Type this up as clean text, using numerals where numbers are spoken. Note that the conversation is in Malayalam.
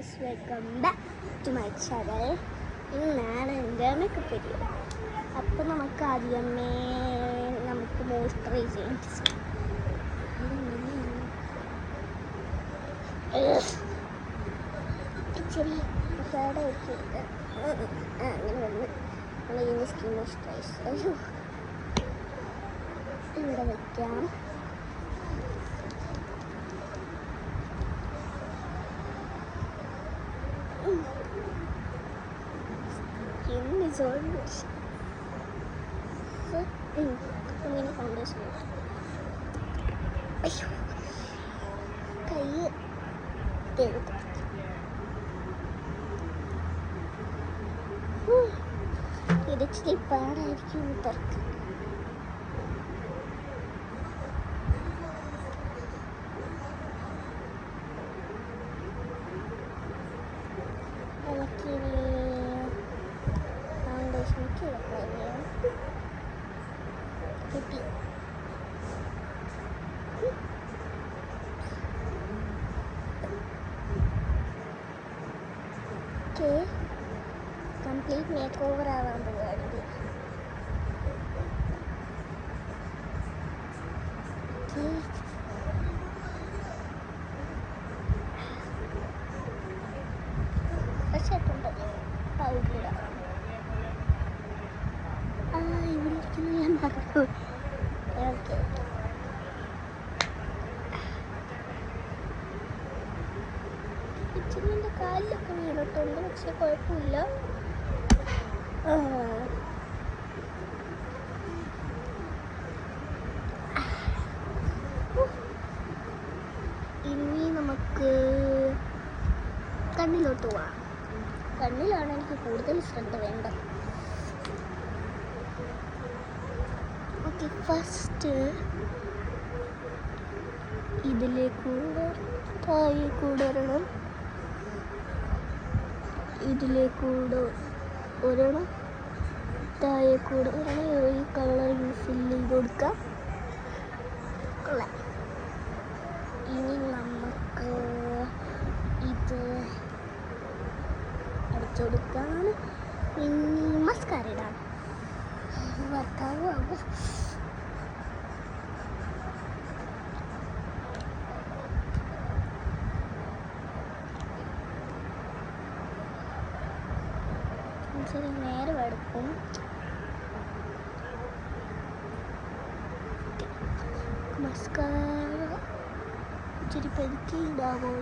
Guys, welcome back to my channel. ഇന്നാണ് എൻ്റെ മേക്കപ്പ് വീഡിയോ. അപ്പോൾ നമുക്ക് ആദ്യമേ മോയ്സ്ചറൈസ് ചെയ്യാം. ഇച്ചിരി മസാല വെച്ചെടുക്കുക. അങ്ങനെ വന്ന് നമ്മൾ സ്കിൻ മോയ്സ്ചറൈസ് ഇവിടെ വയ്ക്കാം. ഇങ്ങനെ ഫൗണ്ടേഷൻ കൈ ഇടിച്ചിട്ട് പാടായിരിക്കും തുറക്കാൻ. കംപ്ലീറ്റ് മേക്ക് ഓവർ ആവാൻ പോവുകയാണിത്. പക്ഷേട്ടുണ്ട് പൗഡർ ഇടാം. ഇവിടെ ഇരിക്കുന്നത് ഞാൻ മറന്നു. ഓക്കെ, ഇച്ചിരി എൻ്റെ കാലിലൊക്കെ വീണിട്ടുണ്ട്, പക്ഷെ കുഴപ്പമില്ല. ഇനി നമുക്ക് കണ്ണിലോട്ട് പോവാം. കണ്ണിലാണ് എനിക്ക് കൂടുതൽ ശ്രദ്ധ വേണ്ടത്. ഓക്കെ, ഫസ്റ്റ് ഇതിലേക്കൂടെ താഴെക്കൂടെ ഒരെണ്ണം, ഇതിലേക്കൂടെ ഒരെണ്ണം, താഴെക്കൂടെ ഒരെണ്ണം. ഈ കളർ ഫില്ല് ചെയ്ത് കൊടുക്കാം. ഇനി നമുക്ക് ഇത് അടിച്ചു കൊടുക്കാം. ഇനി മസ്കാര ഇടാം. വർക്കാവും ആകും. ശരി, നേരം എടുക്കും. മസ്കാര ഇച്ചിരി പെരുക്കി ഇടാമോ?